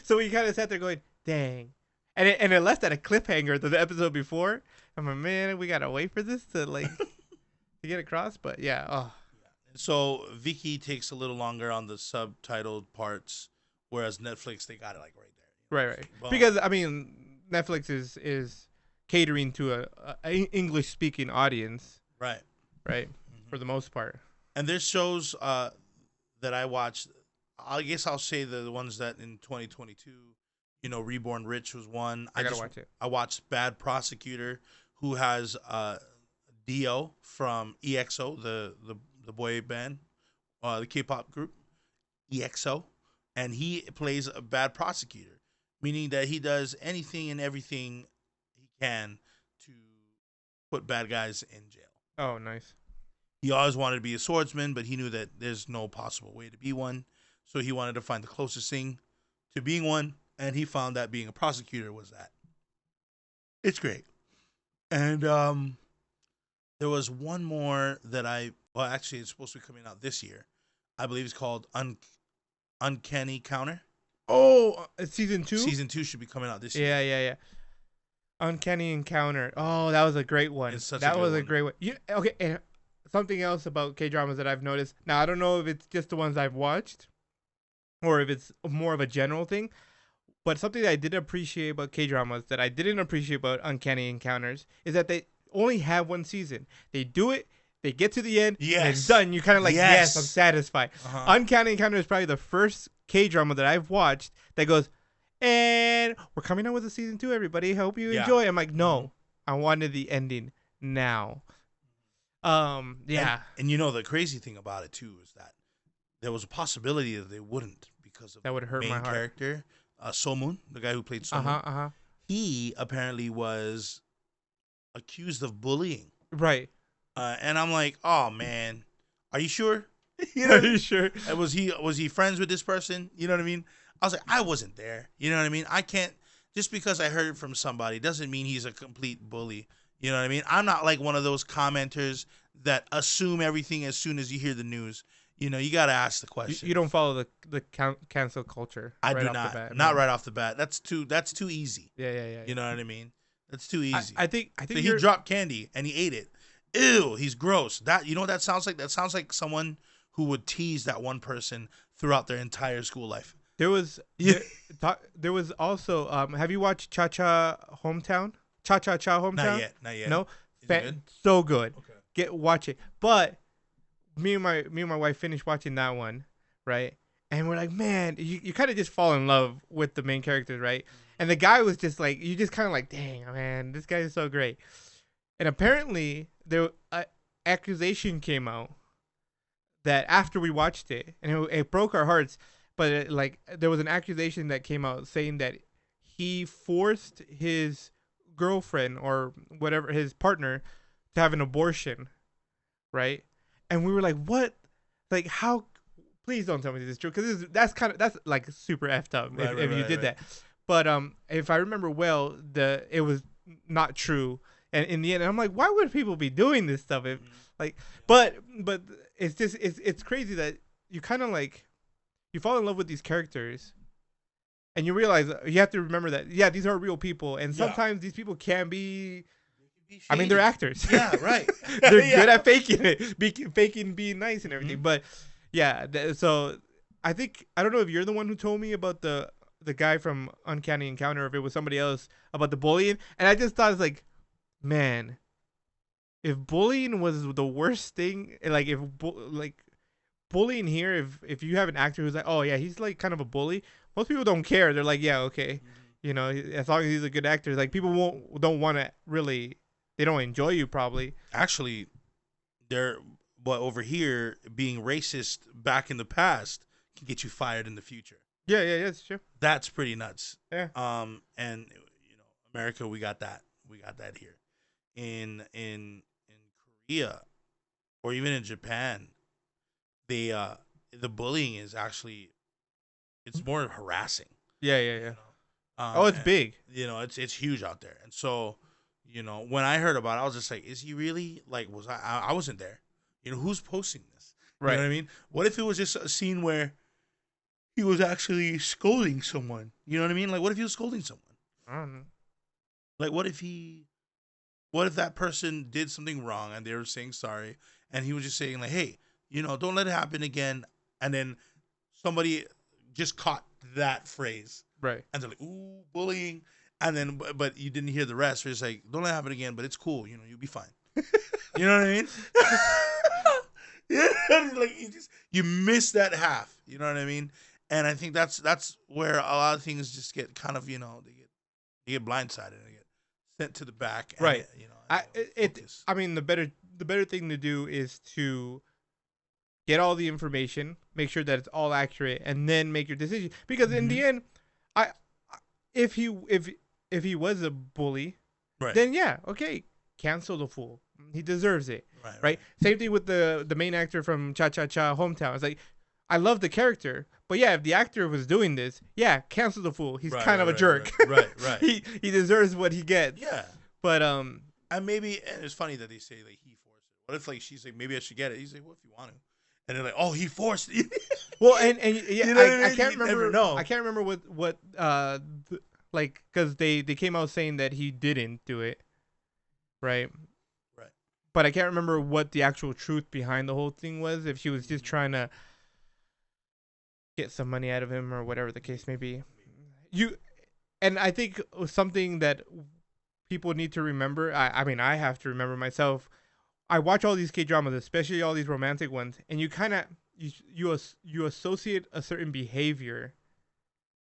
So we kind of sat there going, dang. And it left at a cliffhanger to the episode before. I'm like, man, we gotta wait for this to to get across. But yeah. Oh. So Viki takes a little longer on the subtitled parts, whereas Netflix, they got it like right there. Right. Boom. Because I mean, Netflix is catering to a English speaking audience. Right. Mm-hmm. For the most part. And there's shows that I watched. I guess I'll say the ones that in 2022, you know, Reborn Rich was one. I gotta watch it. I watched Bad Prosecutor, who has Dio from EXO, the boy band, the K-pop group, EXO, and he plays a bad prosecutor, meaning that he does anything and everything he can to put bad guys in jail. Oh, nice. He always wanted to be a swordsman, but he knew that there's no possible way to be one. So he wanted to find the closest thing to being one, and he found that being a prosecutor was that. It's great. And there was one more that actually it's supposed to be coming out this year. I believe it's called Uncanny Counter. Oh, season 2? Season 2 should be coming out this year. Yeah. Uncanny Encounter. Oh, that was a great one. That was a great one. Okay, and something else about K-dramas that I've noticed. Now, I don't know if it's just the ones I've watched or if it's more of a general thing, but something that I did appreciate about K-dramas that I didn't appreciate about Uncanny Encounters is that they only have 1 season. They do it, they get to the end, and it's done. You're kind of like, yes, I'm satisfied. Uncanny Encounter is probably the first K-drama that I've watched that goes, and we're coming out with a season 2, everybody. Hope you enjoy. I'm like, no, I wanted the ending now. Yeah. And you know, the crazy thing about it, too, is that there was a possibility that they wouldn't because of that would hurt the my main heart. character, So-moon, the guy who played So-moon. He apparently was accused of bullying. Right. And I'm like, oh, man, are you sure? Are you sure? Was he friends with this person? You know what I mean? I was like, I wasn't there. You know what I mean? I can't, just because I heard it from somebody doesn't mean he's a complete bully. You know what I mean? I'm not like one of those commenters that assume everything as soon as you hear the news. You know, you got to ask the question. You don't follow the cancel culture. I do not. Not right off the bat. That's too easy. Yeah. You know what I mean? That's too easy. I think so he dropped candy and he ate it. Ew, he's gross. You know what that sounds like? That sounds like someone who would tease that one person throughout their entire school life. There was also have you watched Cha Cha Hometown? Cha Cha Hometown? Not yet. No, good? So good. Okay. Watch it. But me and my wife finished watching that one, right? And we're like, man, you kind of just fall in love with the main characters, right? And the guy was just like, you just kind of like, dang, man, this guy is so great. And apparently, there accusation came out that after we watched it, and it broke our hearts. But like, there was an accusation that came out saying that he forced his girlfriend or whatever his partner to have an abortion, right? And we were like, what? Like, how? Please don't tell me this is true, because that's like super effed up Right, if right, you right, did right. that. But if I remember well, it was not true. And in the end, I'm like, why would people be doing this stuff? If Mhm. like, Yeah. but it's just it's crazy that you kind of like you fall in love with these characters, and you realize you have to remember that these are real people, and Yeah. sometimes these people can be. They could be I mean, they're shady. actors. Yeah, right. They're Yeah. good at faking it, faking being nice and everything. Mhm. But yeah, so I think I don't know if you're the one who told me about the guy from Uncanny Encounter, or if it was somebody else about the bullying, and I just thought it's like, man, if bullying was the worst thing, like if like bullying here, if you have an actor who's like, oh yeah, he's like kind of a bully, most people don't care. They're like, yeah, okay, Mhm. as long as he's a good actor, like people don't want to really, they don't enjoy you probably. Actually, they're but over here being racist back in the past can get you fired in the future. Yeah, yeah, yeah, it's true. That's pretty nuts. Yeah. And America, we got that. We got that here. In Korea or even in Japan, they the bullying is actually it's more harassing. Yeah, yeah, You yeah. know, Oh, it's and, big. it's huge out there. And so, when I heard about it, I was just like, is he really like? Was I wasn't there. Who's posting this? You know Right. what I mean? What if it was just a scene where he was actually scolding someone? You know what I mean? Like, what if he was scolding someone? I don't know. Like, what if that person did something wrong and they were saying sorry, and he was just saying like, hey, don't let it happen again, and then somebody just caught that phrase, Right. and they're like, ooh, bullying, and then but you didn't hear the rest. Where it's like, don't let it happen again, but it's cool, you'll be fine. You know what I mean? Yeah, like you miss that half. You know what I mean? And I think that's where a lot of things just get kind of they get blindsided and they get sent to the back, and Right. and I they don't it. focus. I mean, the better thing to do is to get all the information, make sure that it's all accurate, and then make your decision. Because in Hmm. the end, I if he if he was a bully, Right, then yeah, okay, cancel the fool. He deserves it, right, right. right? Same thing with the main actor from Cha Cha Cha Hometown. It's like, I love the character, but yeah, if the actor was doing this, yeah, cancel the fool. He's Right, kind right, of a right, jerk. right, right, right. He deserves what he gets. Yeah, But and it's funny that they say like he forced it. What if like she's like maybe I should get it? He's like, well, if you want to, and they're like, oh, he forced it. well, and yeah, You know what I I mean? can't You remember. never know. I can't remember what like, because they came out saying that he didn't do it, right? Right. But I can't remember what the actual truth behind the whole thing was. If she was just trying to get some money out of him or whatever the case may be. You and I think something that people need to remember. I mean, I have to remember myself. I watch all these K dramas, especially all these romantic ones, and you kind of you associate a certain behavior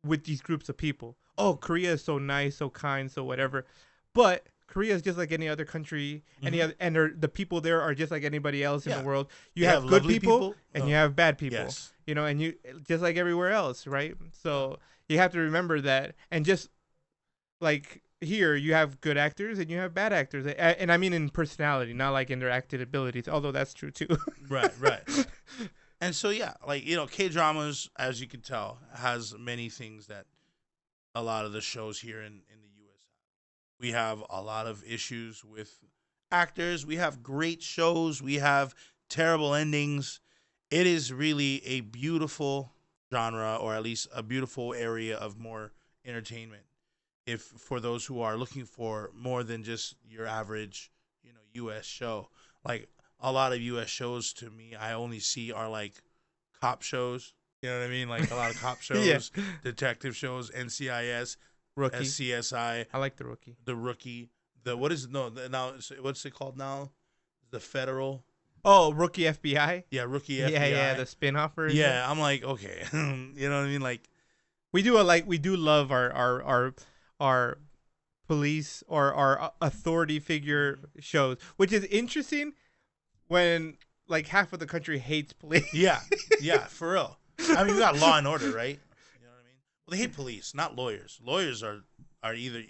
with these groups of people. Oh, Korea is so nice, so kind, so whatever. But Korea is just like any other country, any Mhm. other, and the people there are just like anybody else in Yeah. the world. You They have have good lovely people, people. and Oh, you have bad people. yes. And you just like everywhere else, right? So you have to remember that, and just like here, you have good actors and you have bad actors, and I mean in personality, not like in their acting abilities. Although that's true too. Right, right. And so yeah, like K dramas, as you can tell, has many things that a lot of the shows here in the U.S. have. We have a lot of issues with actors. We have great shows. We have terrible endings. It is really a beautiful genre, or at least a beautiful area of more entertainment. If for those who are looking for more than just your average, U.S. show, like a lot of U.S. shows to me, I only see are like cop shows. You know what I mean? Like a lot of cop Yeah. shows, detective shows, NCIS, Rookie. SCSI, I like the Rookie. The Rookie, the what is no the, now what's it called now? The Federal. Oh, Rookie FBI. Yeah, Rookie Yeah, yeah, FBI. the spin-off version. Yeah, I'm like, okay, you know what I mean? Like, We do love our police or our authority figure shows, which is interesting when like half of the country hates police. yeah, yeah, for real. I mean, we got Law and Order, right? You know what I mean? Well, they hate police, not lawyers. Lawyers are either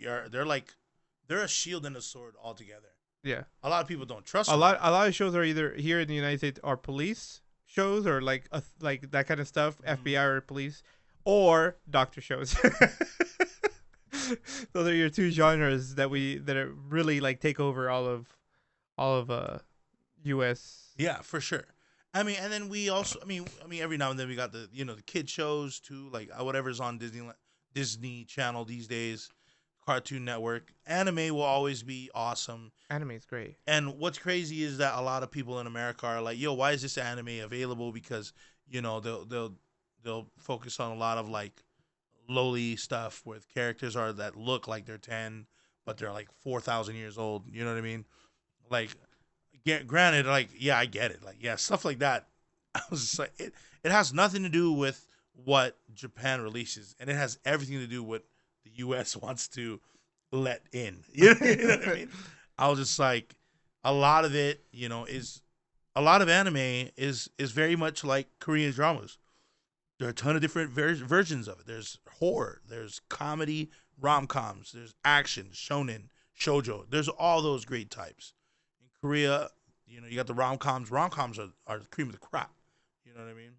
they're a shield and a sword altogether. Yeah. A lot of people don't trust lawyers. A lot of shows are either here in the United States are police shows or like that kind of stuff, FBI or police, or doctor shows. Those are your two genres that are really like take over all of US. Yeah, for sure. I mean, and then we also, I mean, every now and then we got the the kid shows too, like whatever's on Disney Channel these days, Cartoon Network. Anime will always be awesome. Anime is great. And what's crazy is that a lot of people in America are like, "Yo, why is this anime available?" Because they'll focus on a lot of like lowly stuff with characters are that look like they're 10, but they're like 4,000 years old. You know what I mean? Like, granted, like, yeah, I get it. Like, yeah, stuff like that. I was just like, it has nothing to do with what Japan releases, and it has everything to do with the U.S. wants to let in. You know what I mean? I was just like, a lot of it, is a lot of anime is very much like Korean dramas. There are a ton of different versions of it. There's horror, there's comedy, rom-coms, there's action, shonen, shoujo. There's all those great types. In Korea, you got the rom-coms. Rom-coms are the cream of the crop. You know what I mean?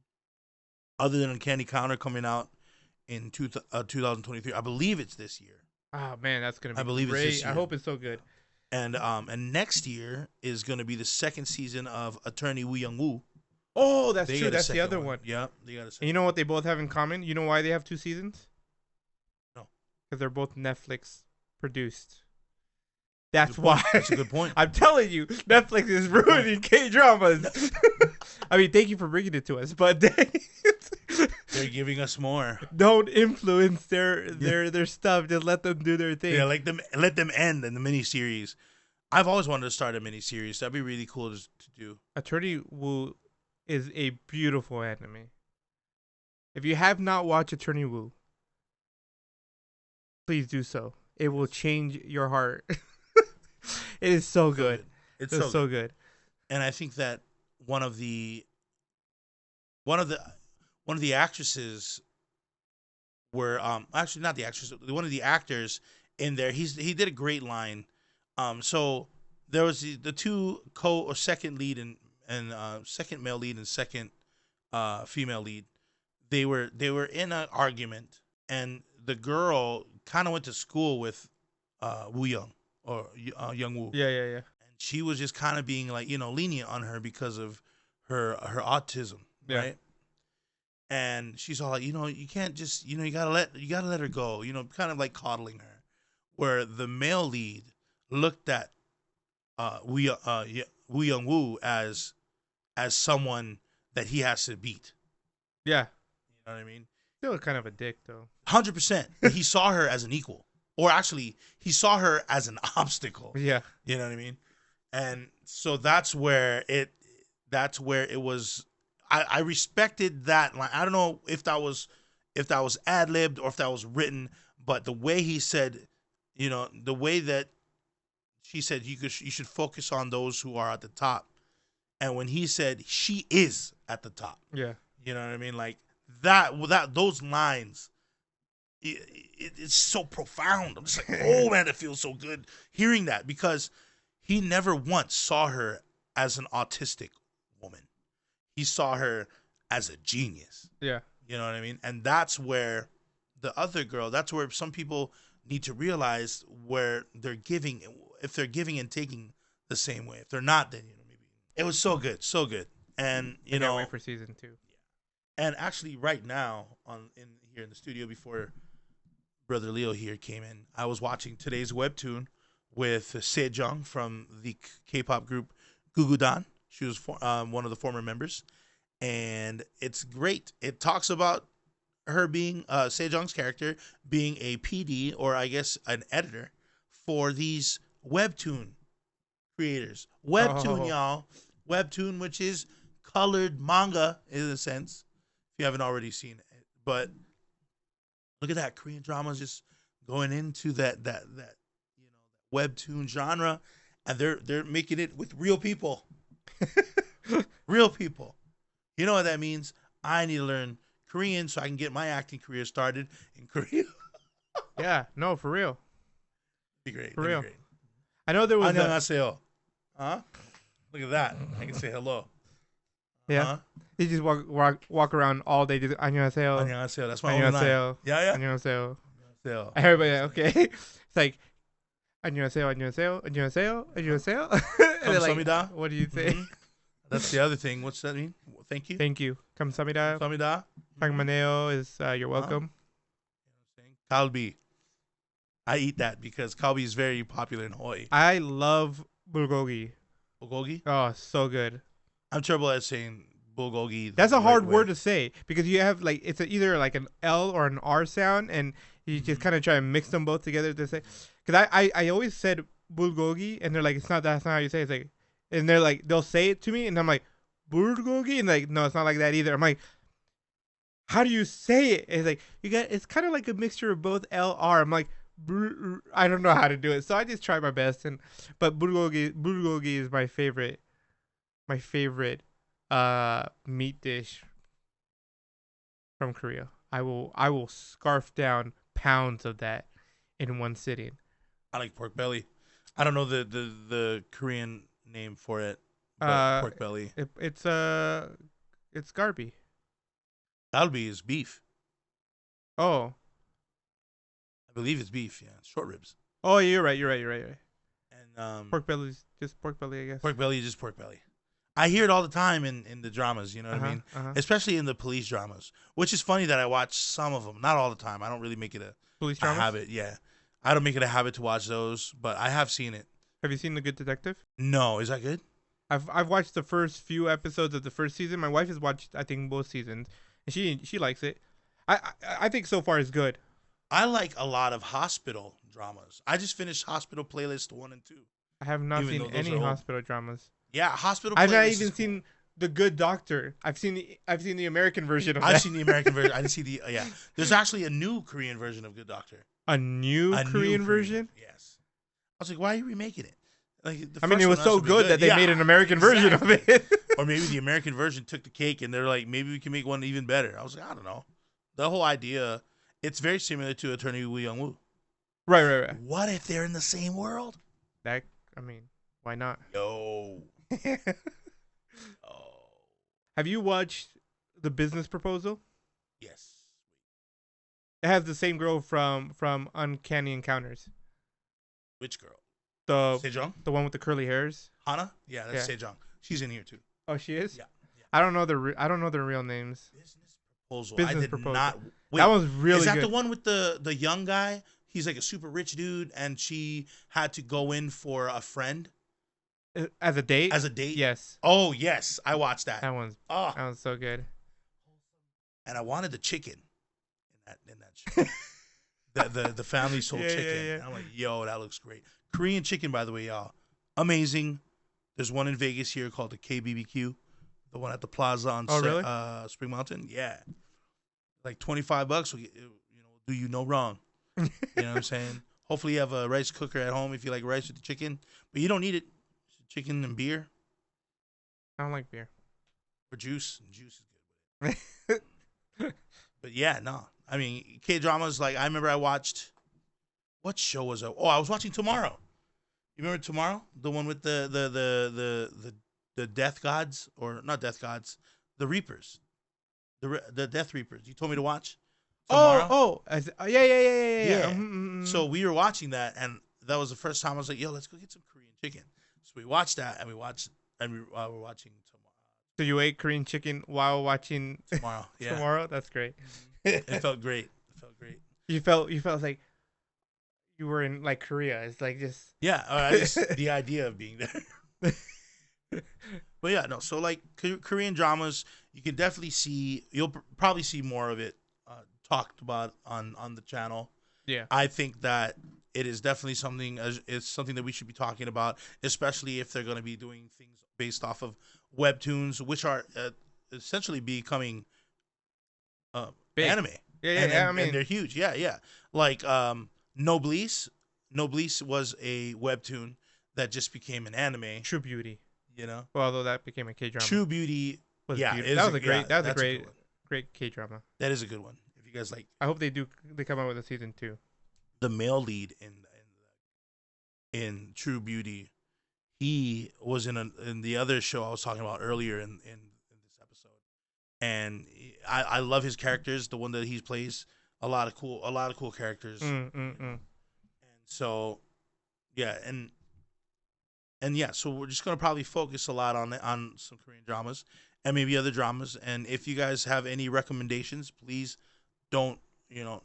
Other than Candy Counter coming out in 2023. I believe it's this year. Oh man, that's gonna be I believe great. it's this year. I hope it's so good. And next year is going to be the second season of Attorney Woo Young Woo. Oh, that's They true. got a That's the second other one. Yeah, they got a And second. you know what they both have in common? You know why they have two seasons? No. Because they're both Netflix produced. That's why. That's a good point. I'm telling you, Netflix is ruining K-dramas. I mean, thank you for bringing it to us, but They're giving us more. don't influence their stuff. Just let them do their thing. Yeah, let them end in the miniseries. I've always wanted to start a miniseries. That'd be really cool to do. Attorney Woo is a beautiful anime. If you have not watched Attorney Woo, please do so. It will change your heart. It is so good. It's It's so good. And I think that one of the actresses were actually not the actress, one of the actors in there. He did a great line. So there was the two second lead and second male lead and second female lead. They were in an argument, and the girl kind of went to school with Woo Young or Young Woo. Yeah, yeah, yeah. And she was just kind of being like, lenient on her because of her autism, Yeah. right? And she's all like, you can't just, you gotta let her go, kind of like coddling her. Where the male lead looked at Woo Young Woo as someone that he has to beat. Yeah. You know what I mean? Still kind of a dick though. 100%. He saw her as an equal, or actually, he saw her as an obstacle. Yeah. You know what I mean? And so that's where it was. I respected that line. I don't know if that was ad libbed or if that was written, but the way he said, the way that she said you should focus on those who are at the top, and when he said she is at the top, Yeah. you know what I mean? Like that those lines. It's so profound. I'm just like, oh man, it feels so good hearing that, because he never once saw her as an autistic woman. He saw her as a genius. Yeah. You know what I mean? And that's where the other girl, that's where some people need to realize where if they're giving and taking the same way. If they're not, then, maybe. It was so good, so good. And, I can't wait for season 2. and actually right now here in the studio before Brother Leo here came in, I was watching today's Webtoon with Sejong from the K-pop group Gugudan. She was one of the former members, and it's great. It talks about her being Sejong's character being a PD, or I guess an editor, for these Webtoon creators. Webtoon, y'all, Webtoon, which is colored manga in a sense, if you haven't already seen it. But look at that, Korean dramas just going into that Webtoon genre, and they're making it with real people, real people. You know what that means? I need to learn Korean so I can get my acting career started in Korea. Yeah, no, for real. Be great. For That'd real. be great. I know there was 안녕하세요. Huh? Look at that. I can say hello. yeah. Huh? You just walk around all day. Just 안녕하세요. 안녕하세요. That's my only line. 안녕하세요. Yeah, yeah. 안녕하세요. 안녕하세요. Everybody, okay. It's like 안녕하세요, 안녕하세요, 안녕하세요, 안녕하세요. And they're like, 감사합니다. what do you say? Mhm. That's the other thing. What's that mean? Thank you. Thank you. 감사합니다. 감사합니다. Pangmaneo is you're welcome. Kalbi. I eat that because kalbi is very popular in Hawaii. I love bulgogi. Bulgogi? Oh, so good. I'm terrible at saying bulgogi. That's a hard word to say because you have like it's either like an L or an R sound, and you just kind of try and mix them both together to say. Because I always said bulgogi, and they're like, it's not that's not how you say it. It's like, and they're like they'll say it to me, and I'm like bulgogi, and like no, it's not like that either. I'm like, how do you say it? And it's like it's kind of like a mixture of both L R. I'm like. I don't know how to do it, so I just try my best. But bulgogi is my favorite meat dish from Korea. I will scarf down pounds of that in one sitting. I like pork belly. I don't know the Korean name for it. But pork belly. It's garbi. Kalbi is beef. Oh. I believe it's beef. Yeah, short ribs. Oh, you're right. And pork belly is just pork belly, I guess. Pork belly is just pork belly. I hear it all the time in the dramas. You know what I mean? Especially in the police dramas, which is funny that I watch some of them. Not all the time. I don't really make it a habit. Yeah, I don't make it a habit to watch those, but I have seen it. Have you seen The Good Detective? No, is that good? I've watched the first few episodes of the first season. My wife has watched I think both seasons, and she likes it. I think so far it's good. I like a lot of hospital dramas. I just finished Hospital Playlist 1 and 2. I have not seen any hospital dramas. Yeah, Hospital Playlist. I've not even seen The Good Doctor. I've seen the American version of that. I've seen the American version. I didn't see the yeah. There's actually a new Korean version of Good Doctor. A new Korean version? Yes. I was like, why are you remaking it? Like, I mean, it was so good that they made an American version of it. Or maybe the American version took the cake and they're like, maybe we can make one even better. I was like, I don't know. The whole idea. It's very similar to Attorney Woo Young Woo. Right. What if they're in the same world? I mean, why not? Yo. Oh. Have you watched The Business Proposal? Yes. It has the same girl from Uncanny Encounters. Which girl? Sejong? The one with the curly hairs. Hana? Yeah, that's Sejong. She's in here too. Oh, she is? Yeah. I don't know their real names. Business Proposal. Not. Wait, that was really good. Is that the one with the young guy? He's like a super rich dude, and she had to go in for a friend as a date. Yes. Oh yes, I watched that. That one's so good. And I wanted the chicken in that show. the family sold chicken. Yeah. I'm like, yo, that looks great. Korean chicken, by the way, y'all, amazing. There's one in Vegas here called the KBBQ, the one at the plaza on really? Spring Mountain. Yeah, like $25 will do you no wrong. You know what I'm saying? Hopefully you have a rice cooker at home if you like rice with the chicken, but you don't need it. Chicken and beer. I don't like beer. Or juice. Juice is good with it. But yeah, no. I mean, K-dramas, like, I remember I watched, what show was it? Oh, I was watching Tomorrow. You remember Tomorrow? The one with the death gods, or not death gods, the Reapers. The Death Reapers. You told me to watch Tomorrow. Yeah. So we were watching that, and that was the first time I was like, yo, let's go get some Korean chicken. So we watched that, and we were watching Tomorrow. So you ate Korean chicken while watching Tomorrow? Yeah. Tomorrow? That's great. It felt great. You felt like you were in like Korea. It's like just the idea of being there. But yeah, no. So like Korean dramas, you can definitely see. You'll probably see more of it talked about on the channel. Yeah. I think that it is definitely something. It's something that we should be talking about, especially if they're going to be doing things based off of webtoons, which are essentially becoming Big. anime, Yeah, yeah, and yeah. I and they're mean, huge. Yeah, yeah. Like Noblesse. Noblesse was a webtoon that just became an anime. True Beauty. You know, Well, although that became a K drama, True Beauty. was Yeah, beautiful. That was a yeah, great. That was a that's a good great, one. great K drama. That is a good one. If you guys like I hope they do. They come out with a season 2. the male lead in True Beauty, he was in the other show I was talking about earlier in this episode, and I love his characters. The one that he plays, a lot of cool characters. Mm. And so, yeah, and yeah, so we're just gonna probably focus a lot on some Korean dramas and maybe other dramas. And if you guys have any recommendations, please don't you know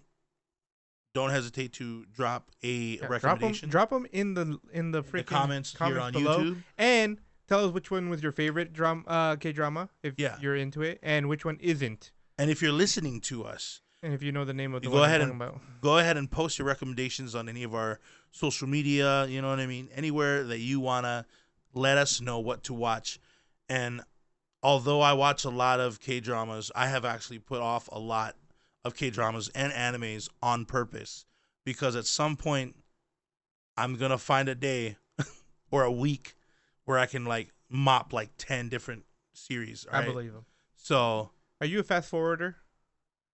don't hesitate to drop a Yeah, recommendation drop them in the in the freaking comments here on below, YouTube. and tell us which one was your favorite K drama if Yeah. you're into it, and which one isn't, And if you're listening to us, and if you know the name of the you one go I'm ahead talking and about. go ahead and post your recommendations on any of our social media. You know what I mean? Anywhere that you wanna let us know what to watch. And although I watch a lot of K dramas, I have actually put off a lot of K dramas and animes on purpose because at some point I'm gonna find a day or a week where I can like mop like 10 different series. I Right? believe them. So Are you a fast forwarder?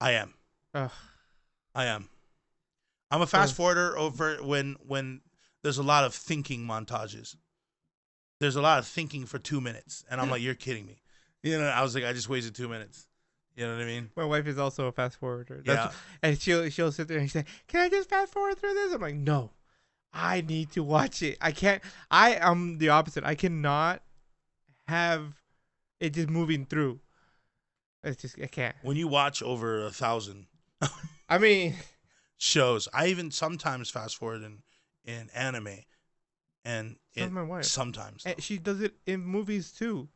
I am. Ugh. I am. I'm a fast forwarder over when there's a lot of thinking montages. There's a lot of thinking for 2 minutes, and I'm like, you're kidding me. You know, I was like, I just wasted 2 minutes. You know what I mean? My wife is also a fast forwarder. Yeah. And she'll sit there and say, "Can I just fast forward through this?" I'm like, "No, I need to watch it. I can't. I am the opposite. I cannot have it just moving through. It's just I can't. When you watch over 1,000 I mean, shows, I even sometimes fast forward in anime, and so does my wife. sometimes And she does it in movies too.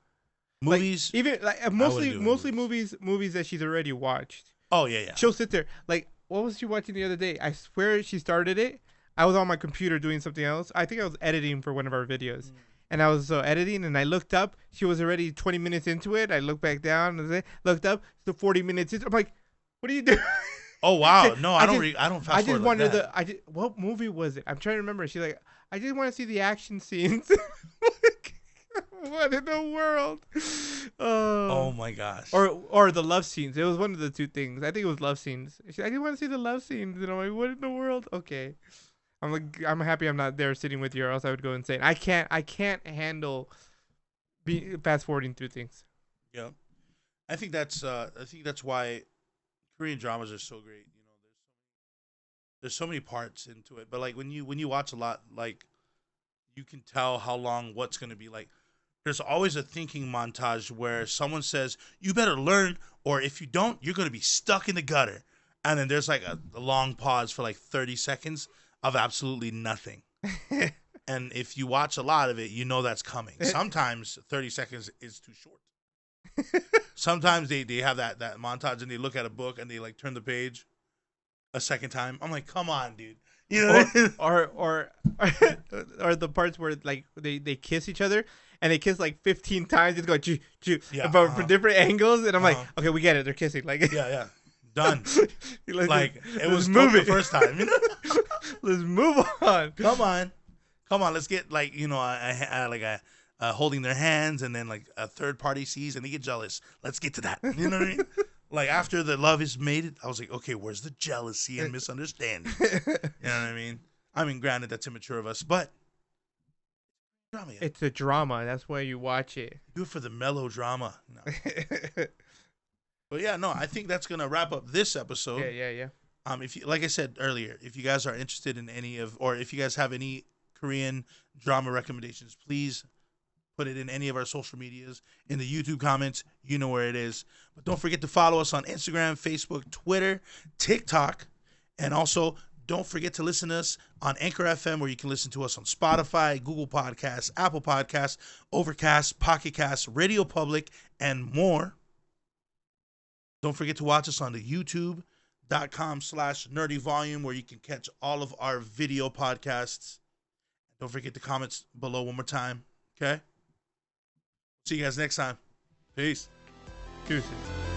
movies. Like, even like wouldn't do mostly it in movies that she's already watched. Oh yeah. She'll sit there like, what was she watching the other day? I swear she started it. I was on my computer doing something else. I think I was editing for one of our videos. And I was editing, and I looked up. She was already 20 minutes into it. I looked back down and looked up. So 40 minutes into. I'm like, what are you doing? Oh wow, no, I don't fast I just forward like wondered that. what movie was it? I'm trying to remember. She's like, I just want to see the action scenes. What in the world? Oh my gosh. Or the love scenes. It was one of the two things. I think it was love scenes. She's like, I just want to see the love scenes. And I'm like, what in the world? Okay. I'm like, I'm happy I'm not there sitting with you, or else I would go insane. I can't handle fast forwarding through things. Yeah, I think that's why Korean dramas are so great. You know, there's so many parts into it, but like when you watch a lot, like you can tell how long what's gonna be like. There's always a thinking montage where someone says, "You better learn, or if you don't, you're gonna be stuck in the gutter." And then there's like a long pause for like 30 seconds of absolutely nothing. And if you watch a lot of it, you know that's coming. Sometimes 30 seconds is too short. Sometimes they have that montage and they look at a book and they like turn the page a second time. I'm like, come on, dude. You know, or the parts where like they kiss each other and they kiss like 15 times. It's going but for different angles, and I'm like, okay, we get it. They're kissing. Like yeah. Done. Like it was move the first time. You know? Let's move on. Come on. Let's get like holding their hands, and then like a third party sees and they get jealous. Let's get to that. You know what I mean? Like after the love is made, I was like, okay, where's the jealousy and misunderstanding? You know what I mean? I mean, granted, that's immature of us, but drama. It's a drama. That's why you watch it. Do it for the melodrama. No. But yeah, no, I think that's gonna wrap up this episode. Yeah. If you, like I said earlier, if you guys are interested in any of, or if you guys have any Korean drama recommendations, please put it in any of our social medias, in the YouTube comments. You know where it is. But don't forget to follow us on Instagram, Facebook, Twitter, TikTok, and also don't forget to listen to us on Anchor FM, where you can listen to us on Spotify, Google Podcasts, Apple Podcasts, Overcast, Pocket Cast, Radio Public, and more. Don't forget to watch us on the YouTube. webtoons.com/nerdyvolume where you can catch all of our video podcasts. Don't forget the comments below one more time. Okay? See you guys next time. Peace. Deuces.